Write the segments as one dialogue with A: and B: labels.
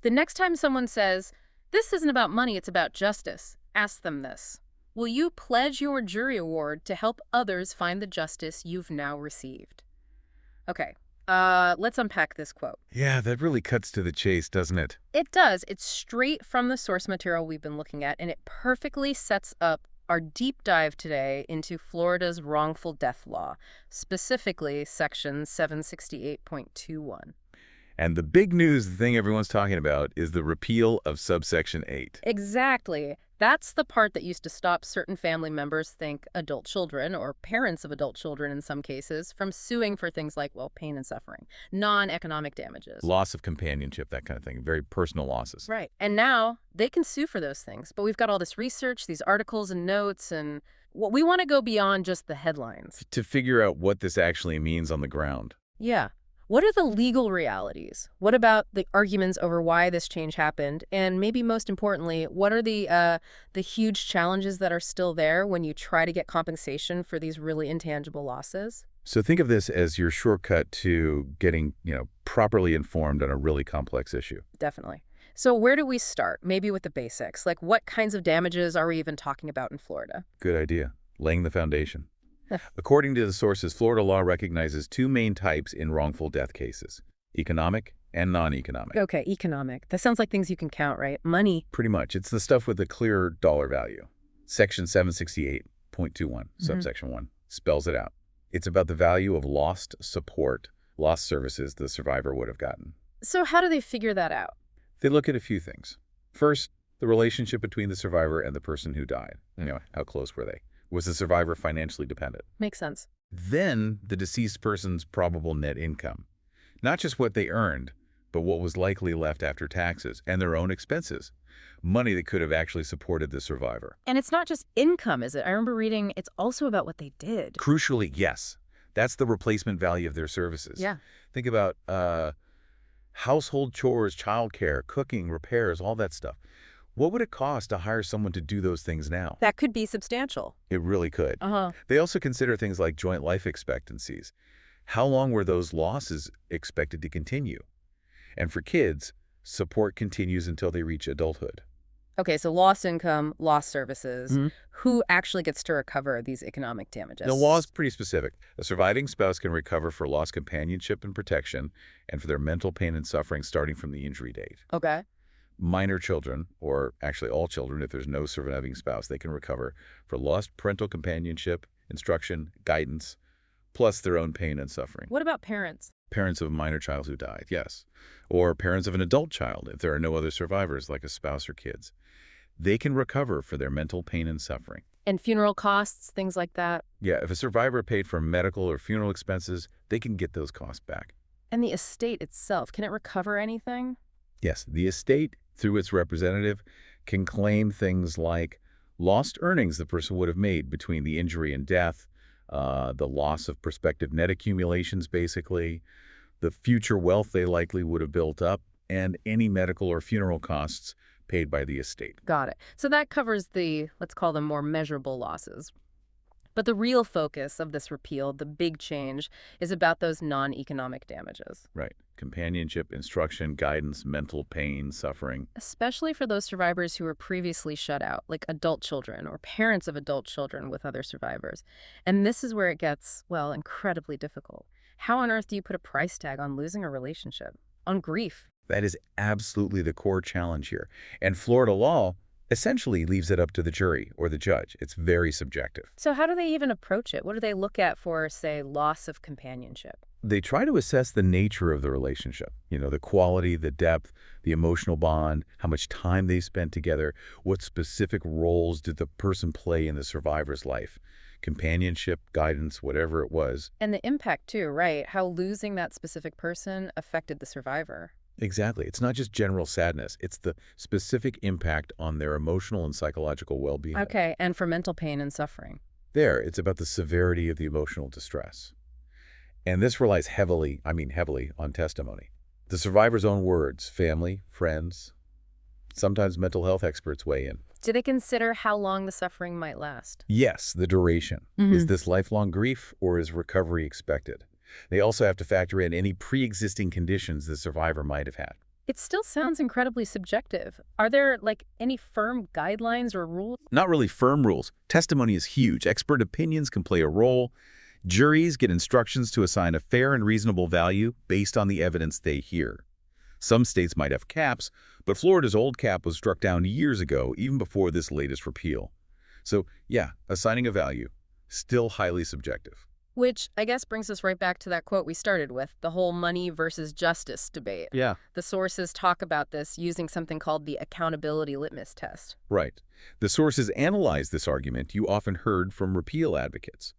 A: The next time someone says, "This isn't about money, it's about justice," ask them this. Will you pledge your jury award to help others find the justice you've now received? Okay, let's unpack this quote.
B: Yeah, that really cuts to the chase, doesn't it?
A: It does. It's straight from the source material we've been looking at, and it perfectly sets up our deep dive today into Florida's wrongful death law, specifically Section 768.21.
B: And the big news, the thing everyone's talking about, is the repeal of subsection 8.
A: Exactly. That's the part that used to stop certain family members, think adult children or parents of adult children in some cases, from suing for things like, well, pain and suffering, non-economic damages.
B: Loss of companionship, that kind of thing, very personal losses.
A: Right. And now they can sue for those things. But we've got all this research, these articles and notes, and what we want to go beyond just the headlines.
B: To figure out what this actually means on the ground.
A: Yeah. What are the legal realities? What about the arguments over why this change happened? And maybe most importantly, what are the huge challenges that are still there when you try to get compensation for these really intangible losses?
B: So think of this as your shortcut to getting, properly informed on a really complex issue.
A: Definitely. So where do we start? Maybe with the basics. Like, what kinds of damages are we even talking about in Florida?
B: Good idea. Laying the foundation. According to the sources, Florida law recognizes two main types in wrongful death cases: economic and non-economic.
A: Okay, economic. That sounds like things you can count, right? Money.
B: Pretty much. It's the stuff with a clear dollar value. Section 768.21, subsection 1, spells it out. It's about the value of lost support, lost services the survivor would have gotten.
A: So how do they figure that out?
B: They look at a few things. First, the relationship between the survivor and the person who died. How close were they? Was the survivor financially dependent?
A: Makes sense.
B: Then the deceased person's probable net income. Not just what they earned, but what was likely left after taxes and their own expenses. Money that could have actually supported the survivor.
A: And it's not just income, is it? I remember reading it's also about what they did.
B: Crucially, yes. That's the replacement value of their services.
A: Yeah.
B: Think about household chores, childcare, cooking, repairs, all that stuff. What would it cost to hire someone to do those things now?
A: That could be substantial.
B: It really could.
A: Uh-huh.
B: They also consider things like joint life expectancies. How long were those losses expected to continue? And for kids, support continues until they reach adulthood.
A: Okay, so lost income, lost services. Who actually gets to recover these economic damages?
B: The law is pretty specific. A surviving spouse can recover for lost companionship and protection and for their mental pain and suffering starting from the injury date.
A: Okay.
B: Minor children, or actually all children if there's no surviving spouse, they can recover for lost parental companionship, instruction, guidance, plus their own pain and suffering.
A: What about parents?
B: Parents of a minor child who died, yes. Or parents of an adult child if there are no other survivors like a spouse or kids. They can recover for their mental pain and suffering.
A: And funeral costs, things like that?
B: Yeah, if a survivor paid for medical or funeral expenses, they can get those costs back.
A: And the estate itself, can it recover anything?
B: Yes, the estate, through its representative, can claim things like lost earnings the person would have made between the injury and death, the loss of prospective net accumulations, basically, the future wealth they likely would have built up, and any medical or funeral costs paid by the estate.
A: Got it. So that covers the, let's call them more measurable losses. But the real focus of this repeal, the big change, is about those non-economic damages.
B: Right. Companionship, instruction, guidance, mental pain, suffering.
A: Especially for those survivors who were previously shut out, like adult children or parents of adult children with other survivors. And this is where it gets, well, incredibly difficult. How on earth do you put a price tag on losing a relationship? On grief?
B: That is absolutely the core challenge here. And Florida law essentially leaves it up to the jury or the judge. It's very subjective.
A: So how do they even approach it? What do they look at for, say, loss of companionship?
B: They try to assess the nature of the relationship, the quality, the depth, the emotional bond, how much time they spent together, what specific roles did the person play in the survivor's life, companionship, guidance, whatever it was.
A: And the impact too, right? How losing that specific person affected the survivor.
B: Exactly. It's not just general sadness. It's the specific impact on their emotional and psychological well-being.
A: Okay, and for mental pain and suffering.
B: It's about the severity of the emotional distress. And this relies heavily on testimony. The survivor's own words, family, friends, sometimes mental health experts weigh in.
A: Do they consider how long the suffering might last?
B: Yes, the duration. Is this lifelong grief or is recovery expected? They also have to factor in any pre-existing conditions the survivor might have had.
A: It still sounds incredibly subjective. Are there, like, any firm guidelines or rules?
B: Not really firm rules. Testimony is huge. Expert opinions can play a role. Juries get instructions to assign a fair and reasonable value based on the evidence they hear. Some states might have caps, but Florida's old cap was struck down years ago, even before this latest repeal. So, yeah, assigning a value, still highly subjective.
A: Which, I guess, brings us right back to that quote we started with, the whole money versus justice debate.
B: Yeah.
A: The sources talk about this using something called the accountability litmus test.
B: Right. The sources analyze this argument you often heard from repeal advocates,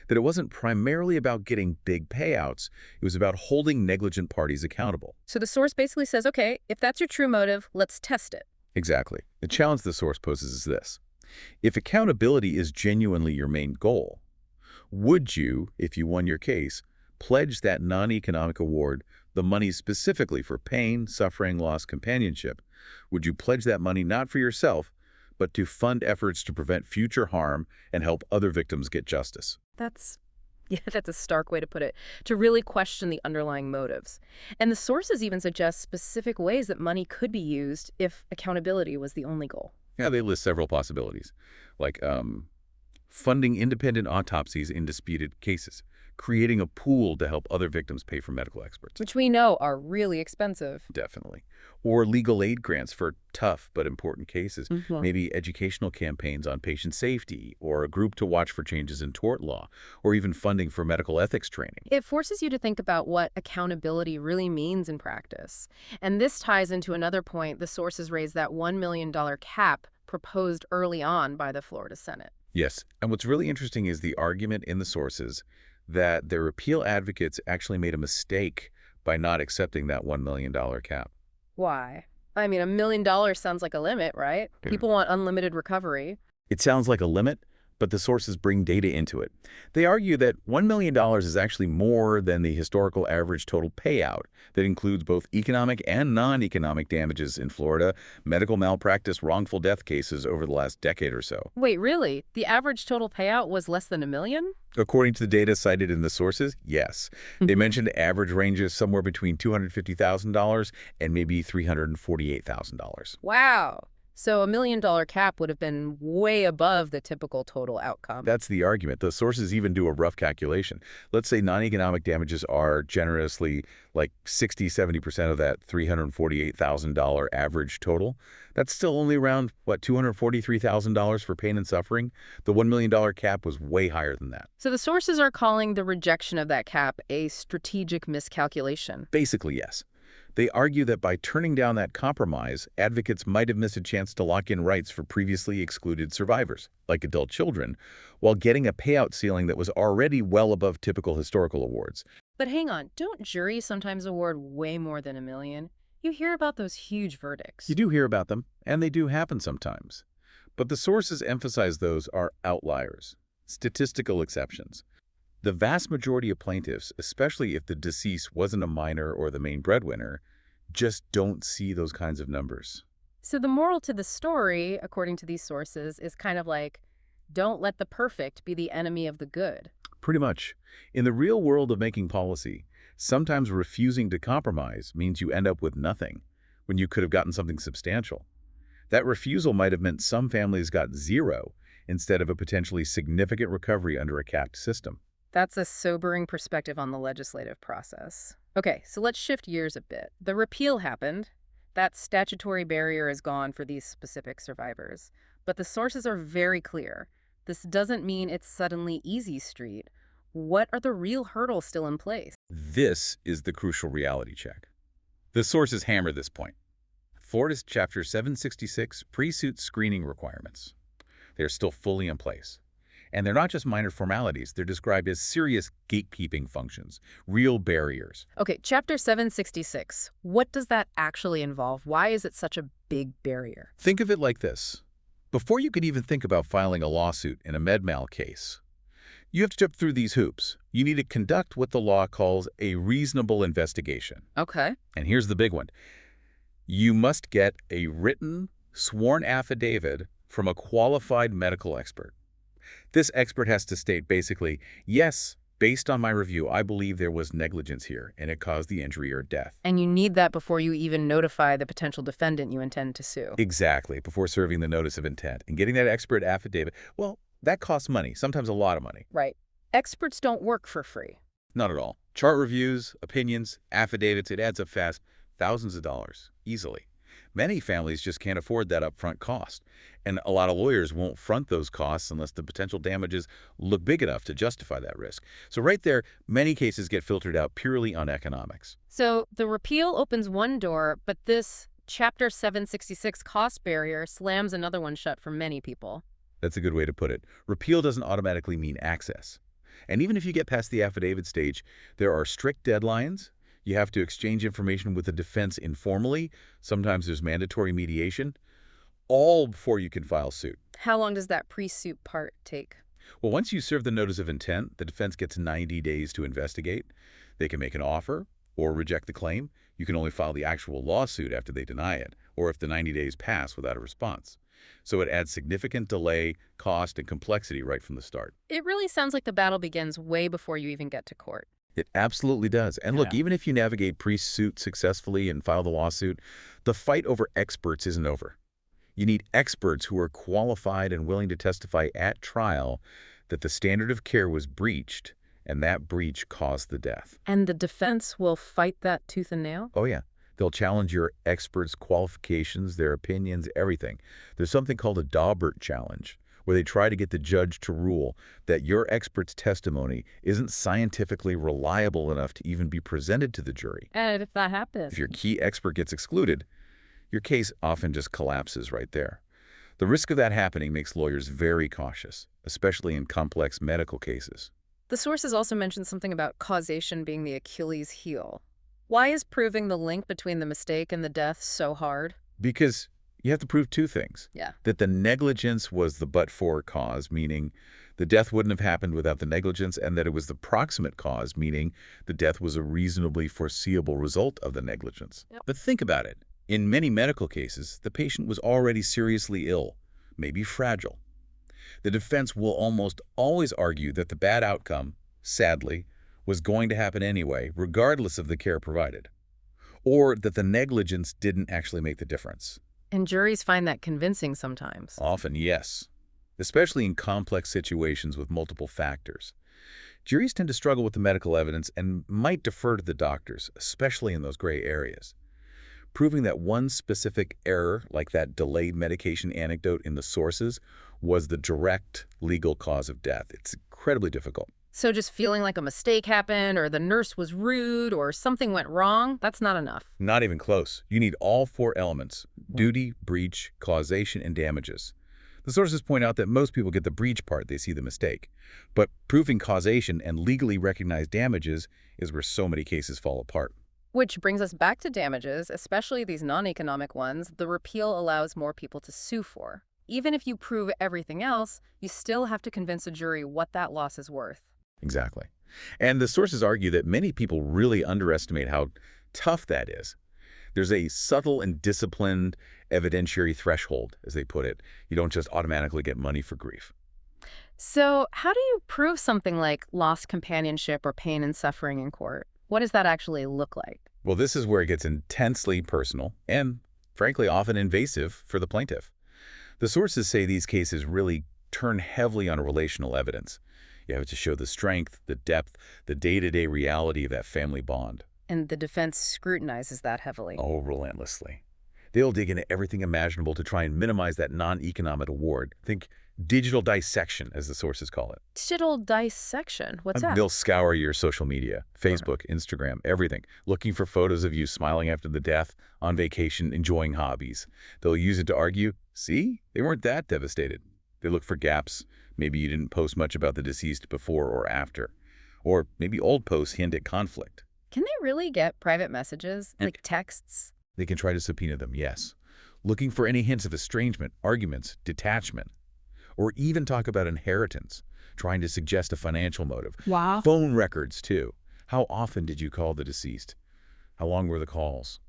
B: that it wasn't primarily about getting big payouts, it was about holding negligent parties accountable.
A: So the source basically says, okay, if that's your true motive, let's test it.
B: Exactly. The challenge the source poses is this. If accountability is genuinely your main goal, would you, if you won your case, pledge that non-economic award, the money specifically for pain, suffering, loss, companionship? Would you pledge that money not for yourself, but to fund efforts to prevent future harm and help other victims get justice?
A: Yeah, that's a stark way to put it, to really question the underlying motives. And the sources even suggest specific ways that money could be used if accountability was the only goal.
B: Yeah, they list several possibilities, like funding independent autopsies in disputed cases, creating a pool to help other victims pay for medical experts.
A: Which we know are really expensive.
B: Definitely. Or legal aid grants for tough but important cases.
A: Mhm.
B: Maybe educational campaigns on patient safety, or a group to watch for changes in tort law, or even funding for medical ethics training.
A: It forces you to think about what accountability really means in practice. And this ties into another point the sources raised, that $1 million cap proposed early on by the Florida Senate.
B: Yes, and what's really interesting is the argument in the sources that the repeal advocates actually made a mistake by not accepting that $1 million cap.
A: Why? I mean, $1 million sounds like a limit, right?
B: Yeah.
A: People want unlimited recovery.
B: It sounds like a limit, but the sources bring data into it. They argue that $1 million is actually more than the historical average total payout that includes both economic and non-economic damages in Florida, medical malpractice, wrongful death cases over the last decade or so.
A: Wait, really? The average total payout was less than $1 million?
B: According to the data cited in the sources, yes. They mentioned average ranges somewhere between $250,000 and maybe $348,000.
A: Wow. So $1 million cap would have been way above the typical total outcome.
B: That's the argument. The sources even do a rough calculation. Let's say non-economic damages are generously like 60–70% of that $348,000 average total. That's still only around, what, $243,000 for pain and suffering? The $1 million cap was way higher than that.
A: So the sources are calling the rejection of that cap a strategic miscalculation.
B: Basically, yes. They argue that by turning down that compromise, advocates might have missed a chance to lock in rights for previously excluded survivors, like adult children, while getting a payout ceiling that was already well above typical historical awards.
A: But hang on, don't juries sometimes award way more than $1 million? You hear about those huge verdicts.
B: You do hear about them, and they do happen sometimes. But the sources emphasize those are outliers, statistical exceptions. The vast majority of plaintiffs, especially if the deceased wasn't a minor or the main breadwinner, just don't see those kinds of numbers.
A: So the moral to the story, according to these sources, is kind of like, don't let the perfect be the enemy of the good.
B: Pretty much. In the real world of making policy, sometimes refusing to compromise means you end up with nothing, when you could have gotten something substantial. That refusal might have meant some families got zero instead of a potentially significant recovery under a capped system.
A: That's a sobering perspective on the legislative process. Okay, so let's shift gears a bit. The repeal happened. That statutory barrier is gone for these specific survivors. But the sources are very clear. This doesn't mean it's suddenly easy street. What are the real hurdles still in place?
B: This is the crucial reality check. The sources hammer this point. Florida's Chapter 766 pre-suit screening requirements. They're still fully in place. And they're not just minor formalities. They're described as serious gatekeeping functions, real barriers.
A: Okay, Chapter 766. What does that actually involve? Why is it such a big barrier?
B: Think of it like this. Before you could even think about filing a lawsuit in a med-mal case, you have to jump through these hoops. You need to conduct what the law calls a reasonable investigation.
A: Okay.
B: And here's the big one. You must get a written, sworn affidavit from a qualified medical expert. This expert has to state basically, yes, Based on my review, I believe there was negligence here, and it caused the injury or death.
A: And you need that before you even notify the potential defendant you intend to sue.
B: Exactly, before serving the notice of intent. And getting that expert affidavit, well, that costs money, sometimes a lot of money.
A: Right. Experts don't work for free.
B: Not at all. Chart reviews, opinions, affidavits, it adds up fast, thousands of dollars, easily. Many families just can't afford that upfront cost, and a lot of lawyers won't front those costs unless the potential damages look big enough to justify that risk. So right there, many cases get filtered out purely on economics.
A: So the repeal opens one door, but this Chapter 766 cost barrier slams another one shut for many people.
B: That's a good way to put it. Repeal doesn't automatically mean access. And even if you get past the affidavit stage, there are strict deadlines. You have to exchange information with the defense informally. Sometimes there's mandatory mediation, all before you can file suit.
A: How long does that pre-suit part take?
B: Well, once you serve the notice of intent, the defense gets 90 days to investigate. They can make an offer or reject the claim. You can only file the actual lawsuit after they deny it, or if the 90 days pass without a response. So it adds significant delay, cost, and complexity right from the start.
A: It really sounds like the battle begins way before you even get to court.
B: It absolutely does. And look,
A: Yeah.
B: even if you navigate pre-suit successfully and file the lawsuit, the fight over experts isn't over. You need experts who are qualified and willing to testify at trial that the standard of care was breached, and that breach caused the death.
A: And the defense will fight that tooth and nail?
B: Oh, yeah. They'll challenge your experts' qualifications, their opinions, everything. There's something called a Daubert challenge, where they try to get the judge to rule that your expert's testimony isn't scientifically reliable enough to even be presented to the jury.
A: And if that happens,
B: If your key expert gets excluded, your case often just collapses right there. The risk of that happening makes lawyers very cautious, especially in complex medical cases.
A: the sources also mentioned something about causation being the Achilles heel. Why is proving the link between the mistake and the death so hard?
B: Because you have to prove two things.
A: Yeah.
B: That the negligence was the but-for cause, meaning the death wouldn't have happened without the negligence, and that it was the proximate cause, meaning the death was a reasonably foreseeable result of the negligence.
A: Yep.
B: But think about it. In many medical cases, the patient was already seriously ill, maybe fragile. The defense will almost always argue that the bad outcome, sadly, was going to happen anyway, regardless of the care provided, or that the negligence didn't actually make the difference.
A: And juries find that convincing sometimes.
B: Often, yes, especially in complex situations with multiple factors. Juries tend to struggle with the medical evidence and might defer to the doctors, especially in those gray areas. Proving that one specific error, like that delayed medication anecdote in the sources, was the direct legal cause of death. It's incredibly difficult.
A: So just feeling like a mistake happened or the nurse was rude or something went wrong, that's not enough.
B: Not even close. You need all four elements: duty, breach, causation, and damages. The sources point out that most people get the breach part, they see the mistake. But proving causation and legally recognized damages is where so many cases fall apart.
A: Which brings us back to damages, especially these non-economic ones, the repeal allows more people to sue for. Even if you prove everything else, you still have to convince a jury what that loss is worth.
B: Exactly. And the sources argue that many people really underestimate how tough that is. There's a subtle and disciplined evidentiary threshold, as they put it. You don't just automatically get money for grief.
A: So how do you prove something like lost companionship or pain and suffering in court? What does that actually look like?
B: Well, this is where it gets intensely personal and, frankly, often invasive for the plaintiff. The sources say these cases really turn heavily on relational evidence. You have to show the strength, the depth, the day-to-day reality of that family bond.
A: And the defense scrutinizes that heavily.
B: Oh, relentlessly. They'll dig into everything imaginable to try and minimize that non-economic award. Think digital dissection, as the sources call it.
A: Digital dissection? What's that?
B: They'll scour your social media, Facebook, Instagram, everything, looking for photos of you smiling after the death, on vacation, enjoying hobbies. They'll use it to argue, see, they weren't that devastated. They look for gaps. Maybe you didn't post much about the deceased before or after. Or maybe old posts hint at conflict.
A: Can they really get private messages, like texts?
B: They can try to subpoena them, yes. Looking for any hints of estrangement, arguments, detachment. Or even talk about inheritance, trying to suggest a financial motive.
A: Wow.
B: Phone records, too. How often did you call the deceased? How long were the calls?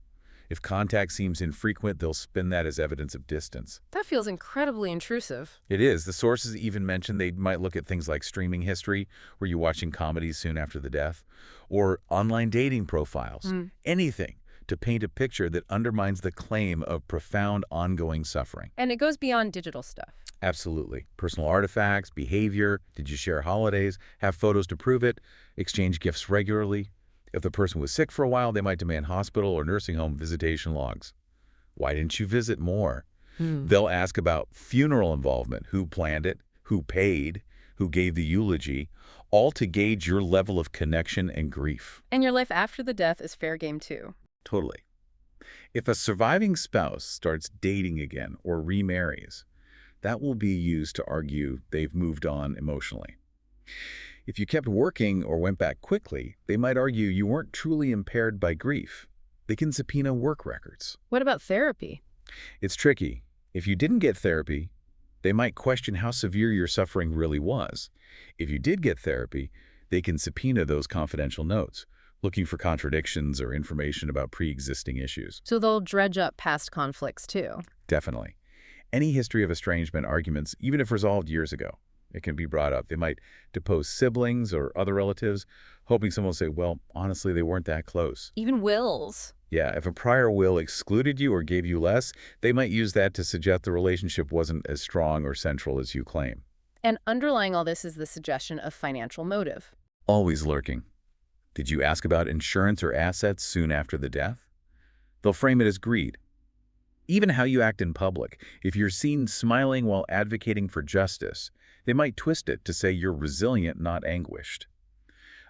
B: If contact seems infrequent, they'll spin that as evidence of distance.
A: That feels incredibly intrusive.
B: It is. The sources even mention they might look at things like streaming history, were you watching comedies soon after the death, or online dating profiles, anything to paint a picture that undermines the claim of profound ongoing suffering.
A: And it goes beyond digital stuff.
B: Absolutely. Personal artifacts, behavior, did you share holidays, have photos to prove it, exchange gifts regularly. If the person was sick for a while, they might demand hospital or nursing home visitation logs. Why didn't you visit more? They'll ask about funeral involvement, who planned it, who paid, who gave the eulogy, all to gauge your level of connection and grief.
A: And your life after the death is fair game too.
B: Totally. If a surviving spouse starts dating again or remarries, that will be used to argue they've moved on emotionally. If you kept working or went back quickly, they might argue you weren't truly impaired by grief. They can subpoena work records.
A: What about therapy?
B: It's tricky. If you didn't get therapy, they might question how severe your suffering really was. If you did get therapy, they can subpoena those confidential notes, looking for contradictions or information about pre-existing issues.
A: So they'll dredge up past conflicts too.
B: Definitely. Any history of estrangement arguments, even if resolved years ago, it can be brought up. They might depose siblings or other relatives, hoping someone will say, well, honestly, they weren't that close.
A: Even wills.
B: Yeah, if a prior will excluded you or gave you less, they might use that to suggest the relationship wasn't as strong or central as you claim.
A: And underlying all this is the suggestion of financial motive.
B: Always lurking. Did you ask about insurance or assets soon after the death? They'll frame it as greed. Even how you act in public. If you're seen smiling while advocating for justice, they might twist it to say you're resilient, not anguished.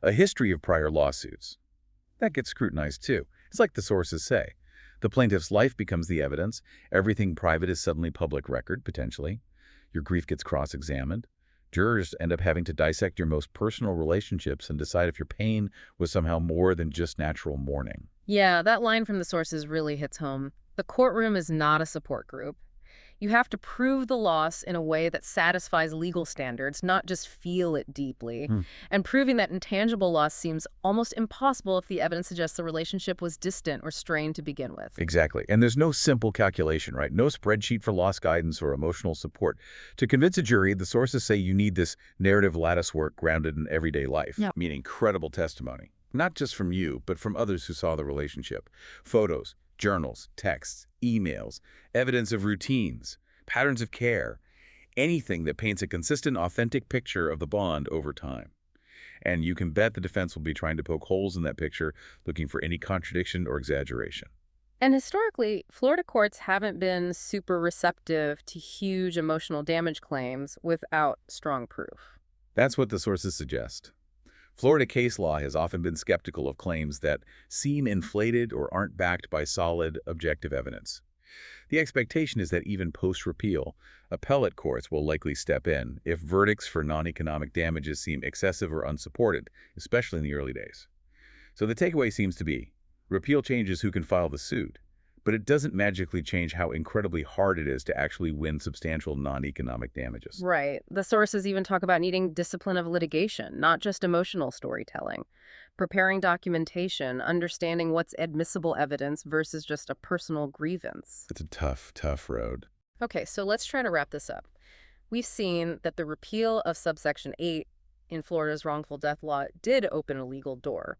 B: A history of prior lawsuits. That gets scrutinized too. It's like the sources say. The plaintiff's life becomes the evidence. Everything private is suddenly public record, potentially. Your grief gets cross-examined. Jurors end up having to dissect your most personal relationships and decide if your pain was somehow more than just natural mourning.
A: Yeah, that line from the sources really hits home. The courtroom is not a support group. You have to prove the loss in a way that satisfies legal standards, not just feel it deeply. And proving that intangible loss seems almost impossible if the evidence suggests the relationship was distant or strained to begin with.
B: Exactly. And there's no simple calculation, right? No spreadsheet for loss guidance or emotional support. To convince a jury, the sources say you need this narrative lattice work grounded in everyday life, meaning credible testimony. Not just from you, but from others who saw the relationship. Photos, journals, texts, emails, evidence of routines, patterns of care, anything that paints a consistent, authentic picture of the bond over time. And you can bet the defense will be trying to poke holes in that picture, looking for any contradiction or exaggeration.
A: And historically, Florida courts haven't been super receptive to huge emotional damage claims without strong proof.
B: That's what the sources suggest. Florida case law has often been skeptical of claims that seem inflated or aren't backed by solid, objective evidence. The expectation is that even post-repeal, appellate courts will likely step in if verdicts for non-economic damages seem excessive or unsupported, especially in the early days. So the takeaway seems to be, repeal changes who can file the suit, but it doesn't magically change how incredibly hard it is to actually win substantial non-economic damages.
A: Right. The sources even talk about needing discipline of litigation, not just emotional storytelling. Preparing documentation, understanding what's admissible evidence versus just a personal grievance.
B: It's a tough, tough road.
A: Okay, so let's try to wrap this up. We've seen that the repeal of subsection 8 in Florida's wrongful death law did open a legal door.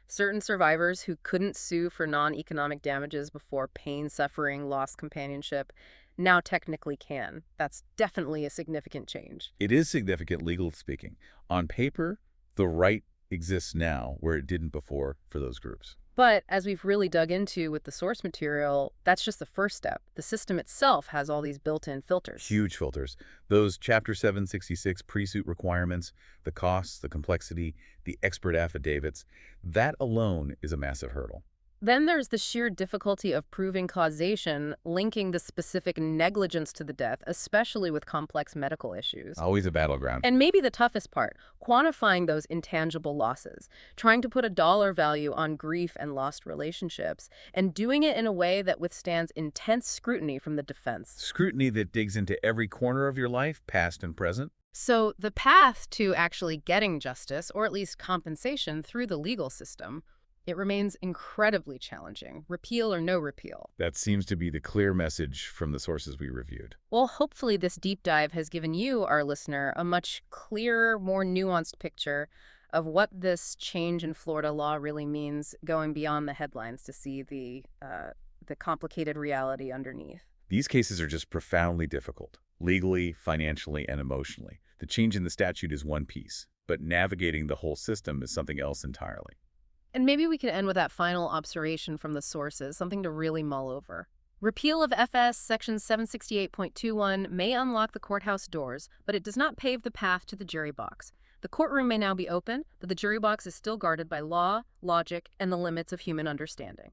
A: Certain survivors who couldn't sue for non-economic damages before pain, suffering, lost companionship now technically can. That's definitely a significant change.
B: It is significant, legally speaking. On paper, the right exists now where it didn't before for those groups.
A: But as we've really dug into with the source material, that's just the first step. The system itself has all these built-in filters.
B: Huge filters. Those Chapter 766 pre-suit requirements, the costs, the complexity, the expert affidavits, that alone is a massive hurdle.
A: Then there's the sheer difficulty of proving causation, linking the specific negligence to the death, especially with complex medical issues.
B: Always a battleground.
A: And maybe the toughest part, quantifying those intangible losses, trying to put a dollar value on grief and lost relationships, and doing it in a way that withstands intense scrutiny from the defense.
B: Scrutiny that digs into every corner of your life, past and present.
A: So the path to actually getting justice, or at least compensation through the legal system, It remains incredibly challenging, repeal or no repeal.
B: That seems to be the clear message from the sources we reviewed.
A: Well, hopefully this deep dive has given you, our listener, a much clearer, more nuanced picture of what this change in Florida law really means, going beyond the headlines to see the complicated reality underneath.
B: These cases are just profoundly difficult, legally, financially, and emotionally. The change in the statute is one piece, but navigating the whole system is something else entirely.
A: And maybe we could end with that final observation from the sources, something to really mull over. Repeal of FS Section 768.21 may unlock the courthouse doors, but it does not pave the path to the jury box. The courtroom may now be open, but the jury box is still guarded by law, logic, and the limits of human understanding.